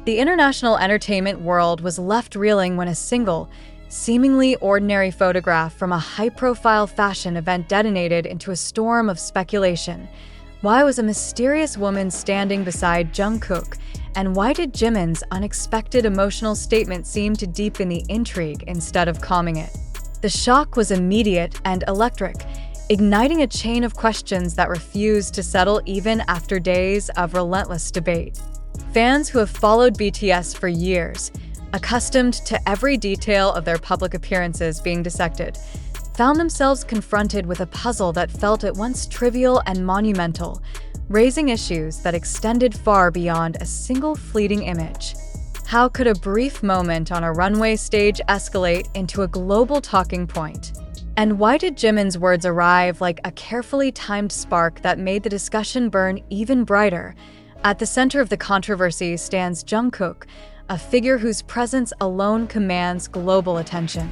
The international entertainment world was left reeling when a single, seemingly ordinary photograph from a high-profile fashion event detonated into a storm of speculation. Why was a mysterious woman standing beside Jungkook, and why did Jimin's unexpected emotional statement seem to deepen the intrigue instead of calming it? The shock was immediate and electric, igniting a chain of questions that refused to settle even after days of relentless debate. Fans who have followed BTS for years, accustomed to every detail of their public appearances being dissected, found themselves confronted with a puzzle that felt at once trivial and monumental, raising issues that extended far beyond a single fleeting image. How could a brief moment on a runway stage escalate into a global talking point? And why did Jimin's words arrive like a carefully timed spark that made the discussion burn even brighter? At the center of the controversy stands Jungkook, a figure whose presence alone commands global attention.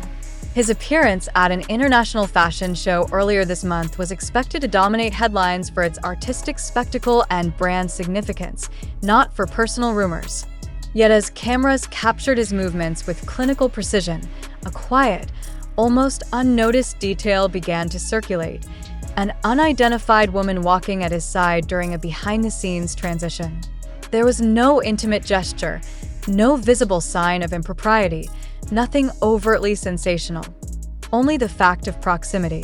His appearance at an international fashion show earlier this month was expected to dominate headlines for its artistic spectacle and brand significance, not for personal rumors. Yet as cameras captured his movements with clinical precision, a quiet, almost unnoticed detail began to circulate: an unidentified woman walking at his side during a behind-the-scenes transition. There was no intimate gesture, no visible sign of impropriety, nothing overtly sensational, only the fact of proximity.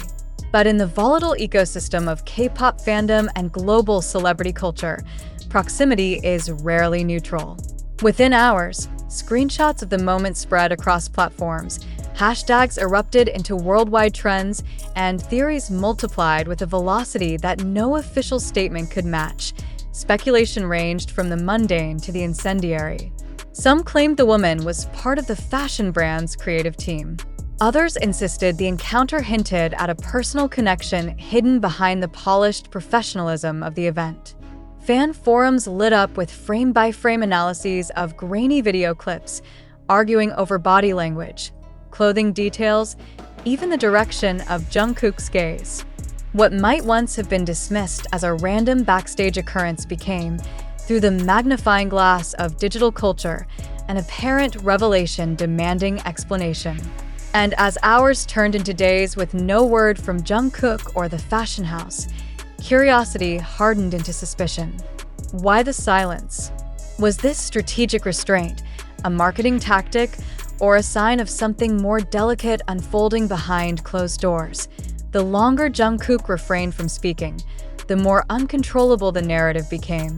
But in the volatile ecosystem of K-pop fandom and global celebrity culture, proximity is rarely neutral. Within hours, screenshots of the moment spread across platforms, hashtags erupted into worldwide trends, and theories multiplied with a velocity that no official statement could match. Speculation ranged from the mundane to the incendiary. Some claimed the woman was part of the fashion brand's creative team. Others insisted the encounter hinted at a personal connection hidden behind the polished professionalism of the event. Fan forums lit up with frame-by-frame analyses of grainy video clips, arguing over body language, clothing details, even the direction of Jungkook's gaze. What might once have been dismissed as a random backstage occurrence became, through the magnifying glass of digital culture, an apparent revelation demanding explanation. And as hours turned into days with no word from Jungkook or the fashion house, curiosity hardened into suspicion. Why the silence? Was this strategic restraint a marketing tactic, or a sign of something more delicate unfolding behind closed doors? The longer Jungkook refrained from speaking, the more uncontrollable the narrative became.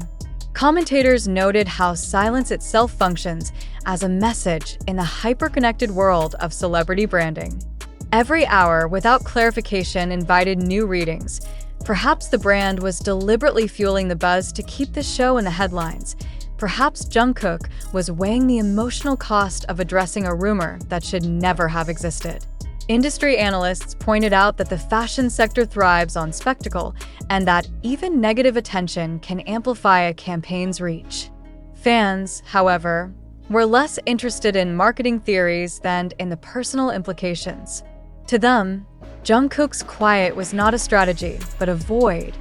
Commentators noted how silence itself functions as a message in the hyper-connected world of celebrity branding. Every hour without clarification invited new readings. Perhaps the brand was deliberately fueling the buzz to keep the show in the headlines. Perhaps Jungkook was weighing the emotional cost of addressing a rumor that should never have existed. Industry analysts pointed out that the fashion sector thrives on spectacle, and that even negative attention can amplify a campaign's reach. Fans, however, were less interested in marketing theories than in the personal implications. To them, Jungkook's quiet was not a strategy, but a void,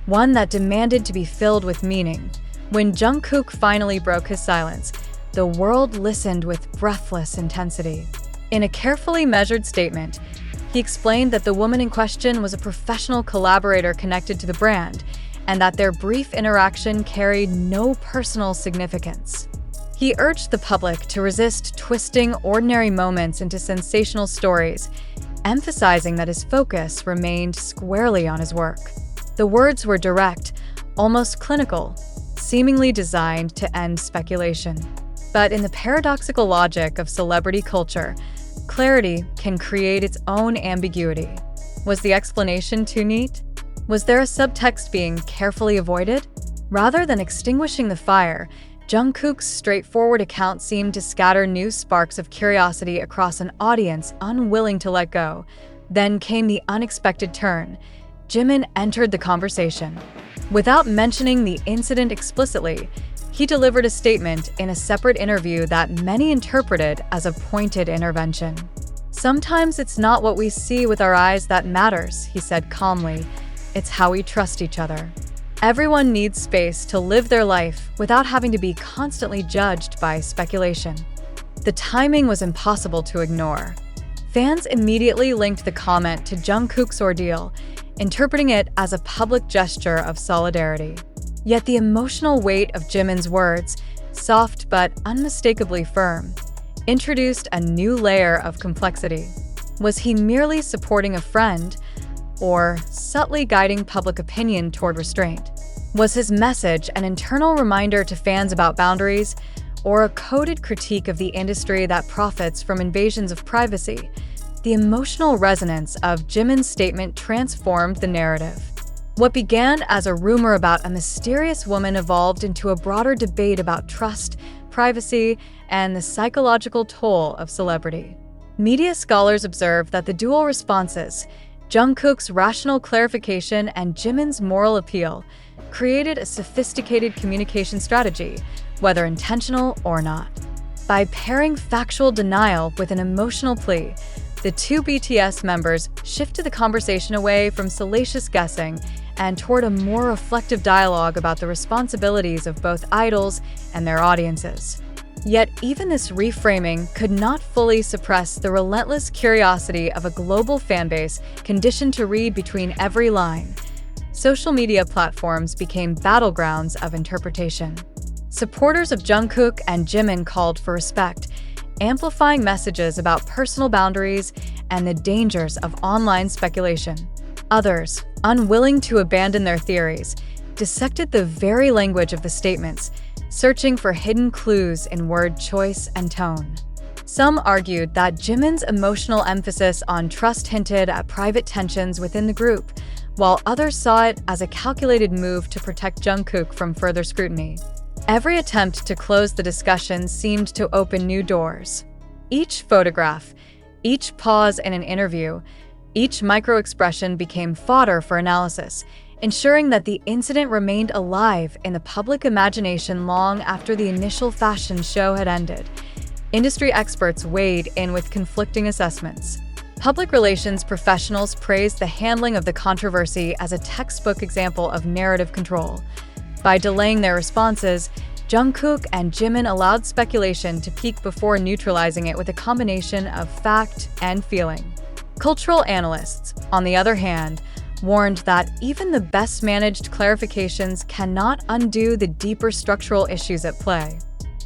one that demanded to be filled with meaning. When Jungkook finally broke his silence, the world listened with breathless intensity. In a carefully measured statement, he explained that the woman in question was a professional collaborator connected to the brand, and that their brief interaction carried no personal significance. He urged the public to resist twisting ordinary moments into sensational stories, emphasizing that his focus remained squarely on his work. The words were direct, almost clinical, seemingly designed to end speculation. But in the paradoxical logic of celebrity culture, clarity can create its own ambiguity. Was the explanation too neat? Was there a subtext being carefully avoided? Rather than extinguishing the fire, Jungkook's straightforward account seemed to scatter new sparks of curiosity across an audience unwilling to let go. Then came the unexpected turn. Jimin entered the conversation. Without mentioning the incident explicitly, he delivered a statement in a separate interview that many interpreted as a pointed intervention. "Sometimes it's not what we see with our eyes that matters," he said calmly. "It's how we trust each other." Everyone needs space to live their life without having to be constantly judged by speculation. The timing was impossible to ignore. Fans immediately linked the comment to Jungkook's ordeal, interpreting it as a public gesture of solidarity. Yet the emotional weight of Jimin's words, soft but unmistakably firm, introduced a new layer of complexity. Was he merely supporting a friend, or subtly guiding public opinion toward restraint? Was his message an internal reminder to fans about boundaries, or a coded critique of the industry that profits from invasions of privacy? The emotional resonance of Jimin's statement transformed the narrative. What began as a rumor about a mysterious woman evolved into a broader debate about trust, privacy, and the psychological toll of celebrity. Media scholars observe that the dual responses, Jungkook's rational clarification and Jimin's moral appeal, created a sophisticated communication strategy, whether intentional or not. By pairing factual denial with an emotional plea, the two BTS members shifted the conversation away from salacious guessing and toward a more reflective dialogue about the responsibilities of both idols and their audiences. Yet even this reframing could not fully suppress the relentless curiosity of a global fanbase conditioned to read between every line. Social media platforms became battlegrounds of interpretation. Supporters of Jungkook and Jimin called for respect, amplifying messages about personal boundaries and the dangers of online speculation. Others, unwilling to abandon their theories, dissected the very language of the statements, searching for hidden clues in word choice and tone. Some argued that Jimin's emotional emphasis on trust hinted at private tensions within the group, while others saw it as a calculated move to protect Jungkook from further scrutiny. Every attempt to close the discussion seemed to open new doors. Each photograph, each pause in an interview, each micro-expression became fodder for analysis, ensuring that the incident remained alive in the public imagination long after the initial fashion show had ended. Industry experts weighed in with conflicting assessments. Public relations professionals praised the handling of the controversy as a textbook example of narrative control. By delaying their responses, Jungkook and Jimin allowed speculation to peak before neutralizing it with a combination of fact and feeling. Cultural analysts, on the other hand, warned that even the best-managed clarifications cannot undo the deeper structural issues at play.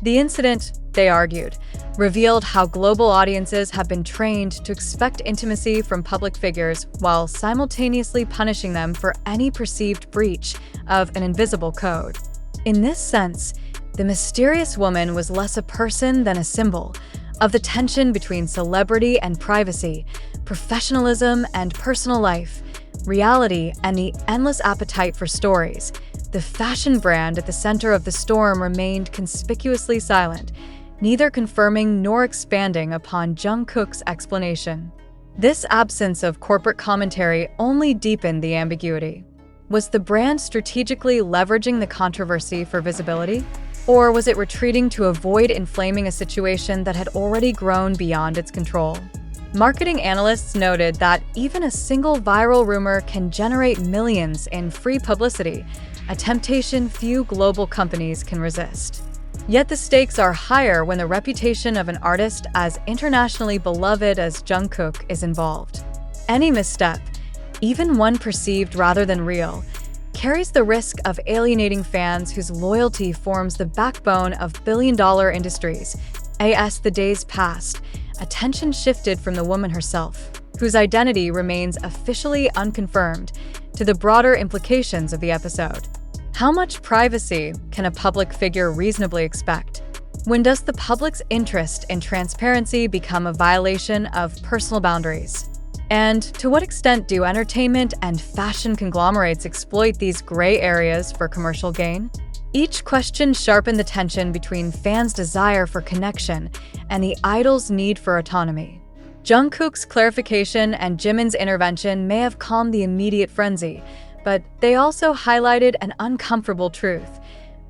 The incident, they argued, revealed how global audiences have been trained to expect intimacy from public figures while simultaneously punishing them for any perceived breach of an invisible code. In this sense, the mysterious woman was less a person than a symbol of the tension between celebrity and privacy, professionalism and personal life, reality and the endless appetite for stories. The fashion brand at the center of the storm remained conspicuously silent, neither confirming nor expanding upon Jungkook's explanation. This absence of corporate commentary only deepened the ambiguity. Was the brand strategically leveraging the controversy for visibility? Or was it retreating to avoid inflaming a situation that had already grown beyond its control? Marketing analysts noted that even a single viral rumor can generate millions in free publicity, a temptation few global companies can resist. Yet the stakes are higher when the reputation of an artist as internationally beloved as Jungkook is involved. Any misstep, even one perceived rather than real, carries the risk of alienating fans whose loyalty forms the backbone of billion-dollar industries. As the days passed, attention shifted from the woman herself, whose identity remains officially unconfirmed, to the broader implications of the episode. How much privacy can a public figure reasonably expect? When does the public's interest in transparency become a violation of personal boundaries? And to what extent do entertainment and fashion conglomerates exploit these gray areas for commercial gain? Each question sharpened the tension between fans' desire for connection and the idol's need for autonomy. Jungkook's clarification and Jimin's intervention may have calmed the immediate frenzy, but they also highlighted an uncomfortable truth.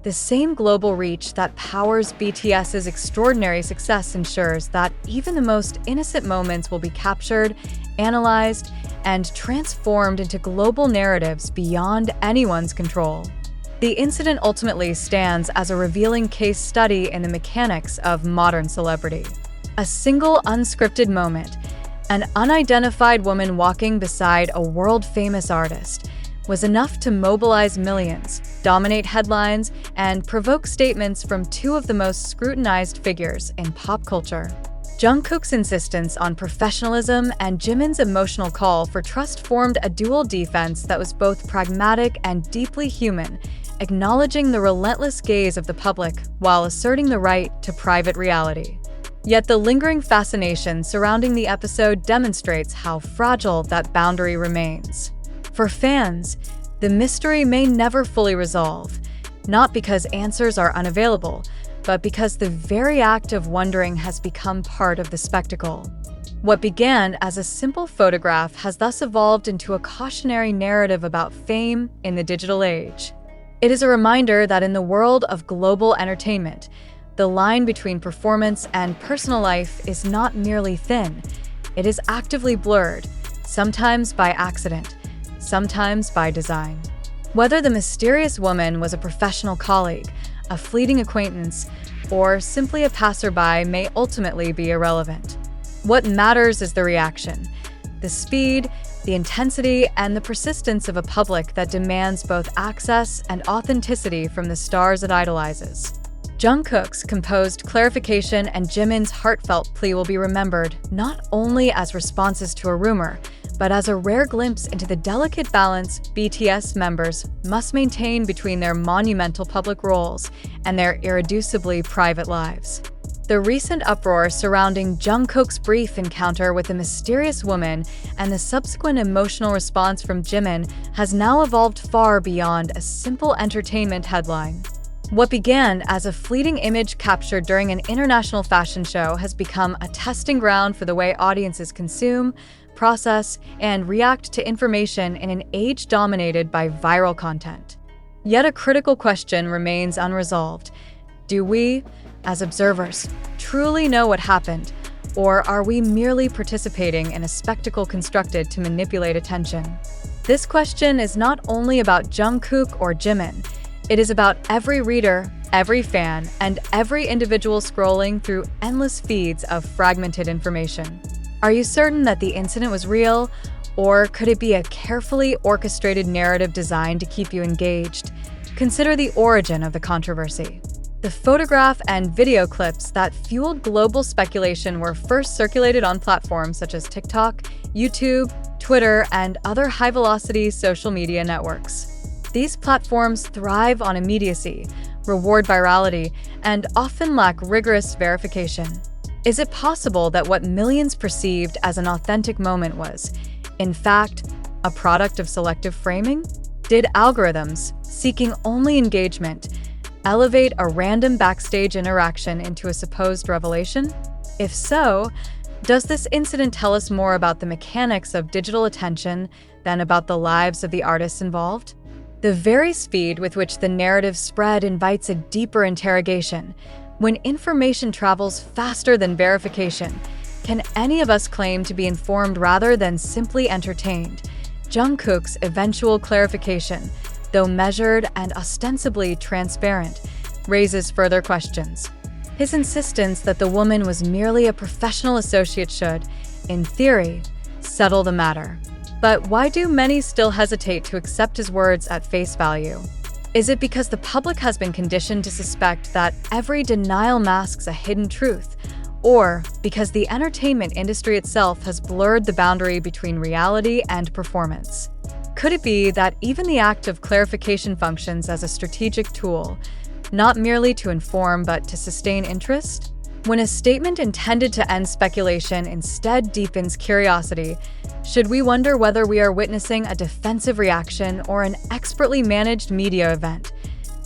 The same global reach that powers BTS's extraordinary success ensures that even the most innocent moments will be captured, analyzed, and transformed into global narratives beyond anyone's control. The incident ultimately stands as a revealing case study in the mechanics of modern celebrity. A single unscripted moment, an unidentified woman walking beside a world-famous artist, was enough to mobilize millions, dominate headlines, and provoke statements from two of the most scrutinized figures in pop culture. Jungkook's insistence on professionalism and Jimin's emotional call for trust formed a dual defense that was both pragmatic and deeply human, acknowledging the relentless gaze of the public while asserting the right to private reality. Yet the lingering fascination surrounding the episode demonstrates how fragile that boundary remains. For fans, the mystery may never fully resolve, not because answers are unavailable, but because the very act of wondering has become part of the spectacle. What began as a simple photograph has thus evolved into a cautionary narrative about fame in the digital age. It is a reminder that in the world of global entertainment, the line between performance and personal life is not merely thin, it is actively blurred, sometimes by accident, sometimes by design. Whether the mysterious woman was a professional colleague, a fleeting acquaintance, or simply a passerby may ultimately be irrelevant. What matters is the reaction, the speed, the intensity, and the persistence of a public that demands both access and authenticity from the stars it idolizes. Jungkook's composed clarification and Jimin's heartfelt plea will be remembered not only as responses to a rumor, but as a rare glimpse into the delicate balance BTS members must maintain between their monumental public roles and their irreducibly private lives. The recent uproar surrounding Jungkook's brief encounter with a mysterious woman and the subsequent emotional response from Jimin has now evolved far beyond a simple entertainment headline. What began as a fleeting image captured during an international fashion show has become a testing ground for the way audiences consume, process, and react to information in an age dominated by viral content. Yet a critical question remains unresolved. Do we, as observers, truly know what happened, or are we merely participating in a spectacle constructed to manipulate attention? This question is not only about Jungkook or Jimin, it is about every reader, every fan, and every individual scrolling through endless feeds of fragmented information. Are you certain that the incident was real, or could it be a carefully orchestrated narrative designed to keep you engaged? Consider the origin of the controversy. The photograph and video clips that fueled global speculation were first circulated on platforms such as TikTok, YouTube, Twitter, and other high-velocity social media networks. These platforms thrive on immediacy, reward virality, and often lack rigorous verification. Is it possible that what millions perceived as an authentic moment was, in fact, a product of selective framing? Did algorithms, seeking only engagement, elevate a random backstage interaction into a supposed revelation? If so, does this incident tell us more about the mechanics of digital attention than about the lives of the artists involved? The very speed with which the narrative spread invites a deeper interrogation. When information travels faster than verification, can any of us claim to be informed rather than simply entertained? Jungkook's eventual clarification, though measured and ostensibly transparent, raises further questions. His insistence that the woman was merely a professional associate should, in theory, settle the matter. But why do many still hesitate to accept his words at face value? Is it because the public has been conditioned to suspect that every denial masks a hidden truth, or because the entertainment industry itself has blurred the boundary between reality and performance? Could it be that even the act of clarification functions as a strategic tool, not merely to inform but to sustain interest? When a statement intended to end speculation instead deepens curiosity, should we wonder whether we are witnessing a defensive reaction or an expertly managed media event?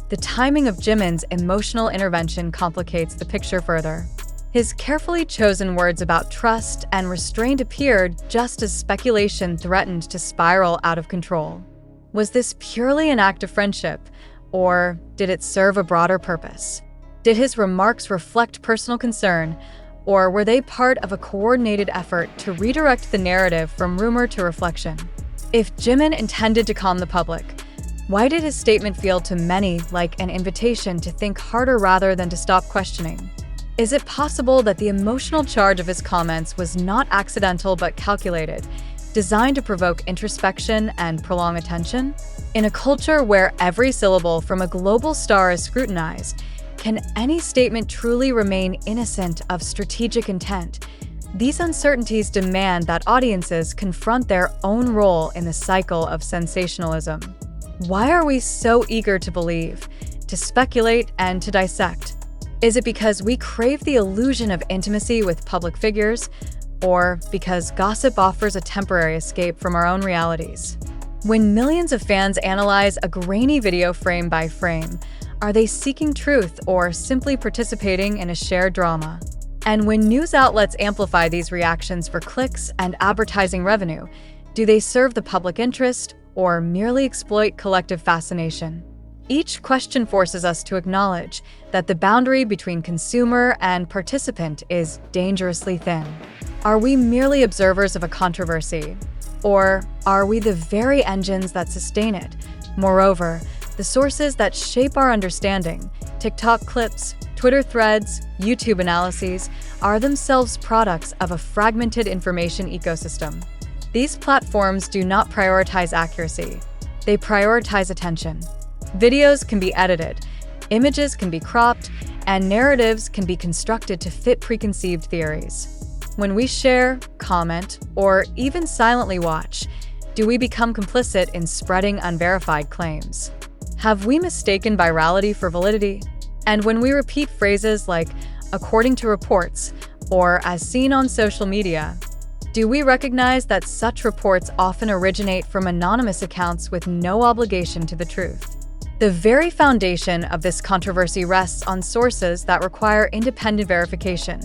The timing of Jimin's emotional intervention complicates the picture further. His carefully chosen words about trust and restraint appeared just as speculation threatened to spiral out of control. Was this purely an act of friendship, or did it serve a broader purpose? Did his remarks reflect personal concern, Or were they part of a coordinated effort to redirect the narrative from rumor to reflection? If Jimin intended to calm the public, why did his statement feel to many like an invitation to think harder rather than to stop questioning? Is it possible that the emotional charge of his comments was not accidental but calculated, designed to provoke introspection and prolong attention? In a culture where every syllable from a global star is scrutinized, can any statement truly remain innocent of strategic intent? These uncertainties demand that audiences confront their own role in the cycle of sensationalism. Why are we so eager to believe, to speculate, and to dissect? Is it because we crave the illusion of intimacy with public figures, or because gossip offers a temporary escape from our own realities? When millions of fans analyze a grainy video frame by frame, are they seeking truth or simply participating in a shared drama? And when news outlets amplify these reactions for clicks and advertising revenue, do they serve the public interest or merely exploit collective fascination? Each question forces us to acknowledge that the boundary between consumer and participant is dangerously thin. Are we merely observers of a controversy, or are we the very engines that sustain it? Moreover, the sources that shape our understanding, TikTok clips, Twitter threads, YouTube analyses, are themselves products of a fragmented information ecosystem. These platforms do not prioritize accuracy. They prioritize attention. Videos can be edited, images can be cropped, and narratives can be constructed to fit preconceived theories. When we share, comment, or even silently watch, do we become complicit in spreading unverified claims? Have we mistaken virality for validity? And when we repeat phrases like, according to reports, or as seen on social media, do we recognize that such reports often originate from anonymous accounts with no obligation to the truth? The very foundation of this controversy rests on sources that require independent verification,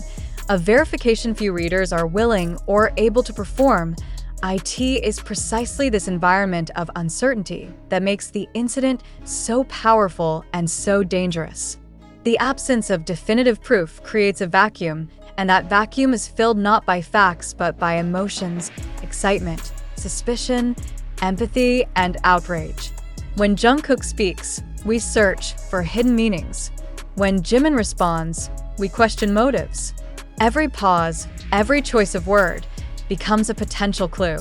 a verification few readers are willing or able to perform. IT is precisely this environment of uncertainty that makes the incident so powerful and so dangerous. The absence of definitive proof creates a vacuum, and that vacuum is filled not by facts but by emotions, excitement, suspicion, empathy, and outrage. When Jungkook speaks, we search for hidden meanings. When Jimin responds, we question motives. Every pause, every choice of word, becomes a potential clue.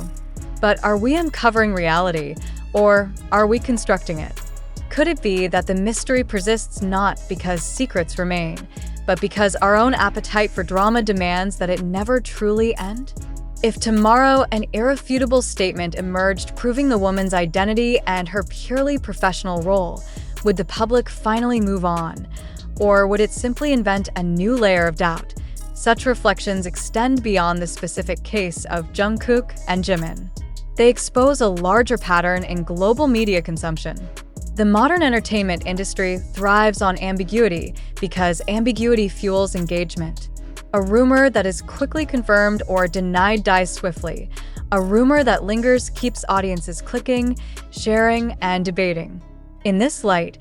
But are we uncovering reality, or are we constructing it? Could it be that the mystery persists not because secrets remain, but because our own appetite for drama demands that it never truly end? If tomorrow an irrefutable statement emerged proving the woman's identity and her purely professional role, would the public finally move on? Or would it simply invent a new layer of doubt? Such reflections extend beyond the specific case of Jungkook and Jimin. They expose a larger pattern in global media consumption. The modern entertainment industry thrives on ambiguity because ambiguity fuels engagement. A rumor that is quickly confirmed or denied dies swiftly. A rumor that lingers keeps audiences clicking, sharing, and debating. In this light,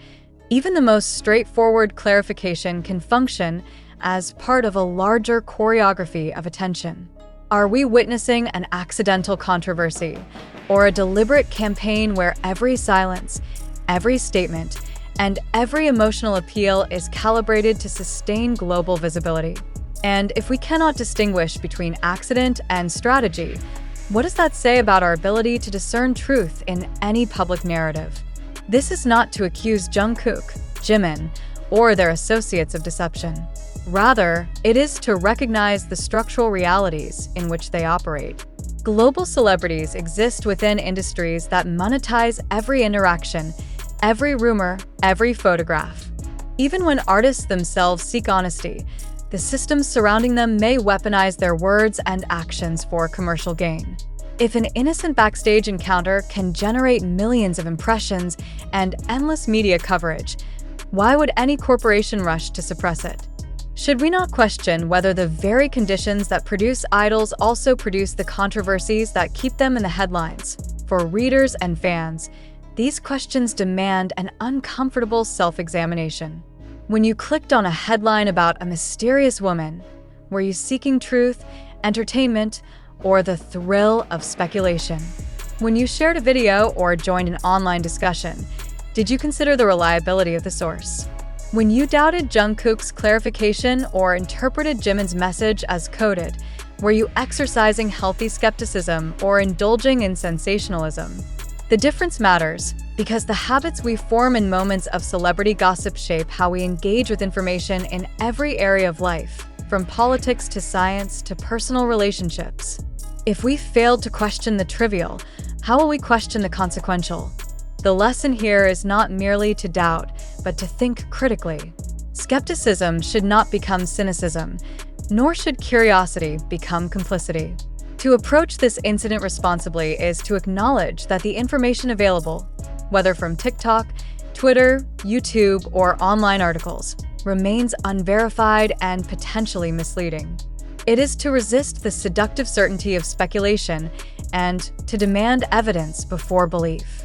even the most straightforward clarification can function as part of a larger choreography of attention. Are we witnessing an accidental controversy, or a deliberate campaign where every silence, every statement, and every emotional appeal is calibrated to sustain global visibility? And if we cannot distinguish between accident and strategy, what does that say about our ability to discern truth in any public narrative? This is not to accuse Jungkook, Jimin, or their associates of deception. Rather, it is to recognize the structural realities in which they operate. Global celebrities exist within industries that monetize every interaction, every rumor, every photograph. Even when artists themselves seek honesty, the systems surrounding them may weaponize their words and actions for commercial gain. If an innocent backstage encounter can generate millions of impressions and endless media coverage, why would any corporation rush to suppress it? Should we not question whether the very conditions that produce idols also produce the controversies that keep them in the headlines? For readers and fans, these questions demand an uncomfortable self-examination. When you clicked on a headline about a mysterious woman, Were you seeking truth, entertainment, or the thrill of speculation? When you shared a video or joined an online discussion, did you consider the reliability of the source? When you doubted Jungkook's clarification or interpreted Jimin's message as coded, were you exercising healthy skepticism or indulging in sensationalism? The difference matters because the habits we form in moments of celebrity gossip shape how we engage with information in every area of life, from politics to science to personal relationships. If we failed to question the trivial, how will we question the consequential? The lesson here is not merely to doubt, but to think critically. Skepticism should not become cynicism, nor should curiosity become complicity. To approach this incident responsibly is to acknowledge that the information available, whether from TikTok, Twitter, YouTube, or online articles, remains unverified and potentially misleading. It is to resist the seductive certainty of speculation and to demand evidence before belief.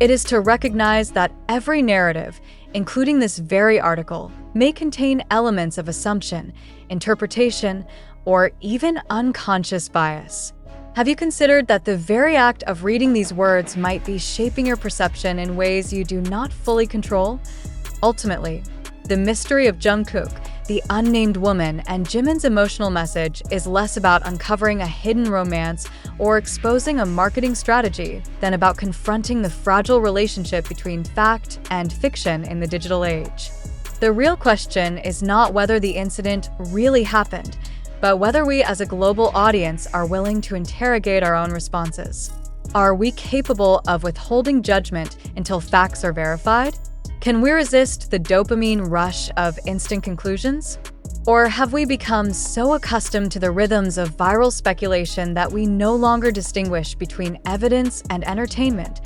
It is to recognize that every narrative, including this very article, may contain elements of assumption, interpretation, or even unconscious bias. Have you considered that the very act of reading these words might be shaping your perception in ways you do not fully control? Ultimately, the mystery of Jungkook, the unnamed woman, and Jimin's emotional message is less about uncovering a hidden romance or exposing a marketing strategy than about confronting the fragile relationship between fact and fiction in the digital age. The real question is not whether the incident really happened, but whether we as a global audience are willing to interrogate our own responses. Are we capable of withholding judgment until facts are verified? Can we resist the dopamine rush of instant conclusions? Or have we become so accustomed to the rhythms of viral speculation that we no longer distinguish between evidence and entertainment?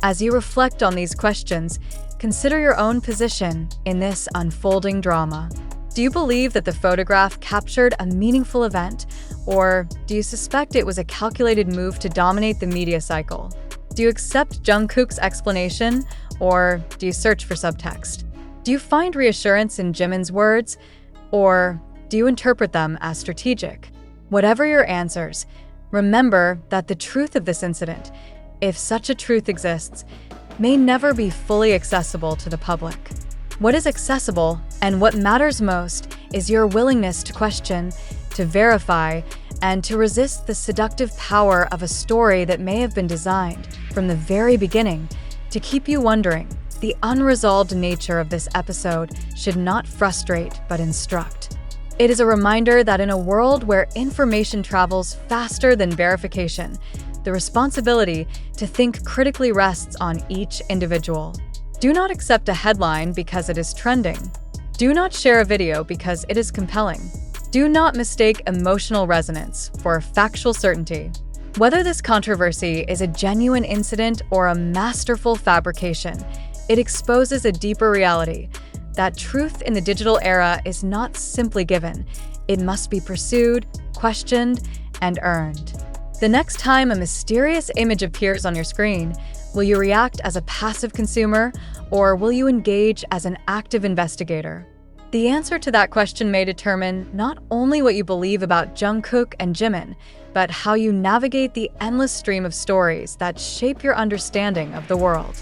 As you reflect on these questions, consider your own position in this unfolding drama. Do you believe that the photograph captured a meaningful event, or do you suspect it was a calculated move to dominate the media cycle? Do you accept Jungkook's explanation, or do you search for subtext? Do you find reassurance in Jimin's words, or do you interpret them as strategic? Whatever your answers, remember that the truth of this incident, if such a truth exists, may never be fully accessible to the public. What is accessible and what matters most is your willingness to question, to verify, and to resist the seductive power of a story that may have been designed from the very beginning to keep you wondering. The unresolved nature of this episode should not frustrate but instruct. It is a reminder that in a world where information travels faster than verification, the responsibility to think critically rests on each individual. Do not accept a headline because it is trending. Do not share a video because it is compelling. Do not mistake emotional resonance for factual certainty. Whether this controversy is a genuine incident or a masterful fabrication, it exposes a deeper reality that truth in the digital era is not simply given. It must be pursued, questioned, and earned. The next time a mysterious image appears on your screen, will you react as a passive consumer, or will you engage as an active investigator? The answer to that question may determine not only what you believe about Jungkook and Jimin, but how you navigate the endless stream of stories that shape your understanding of the world.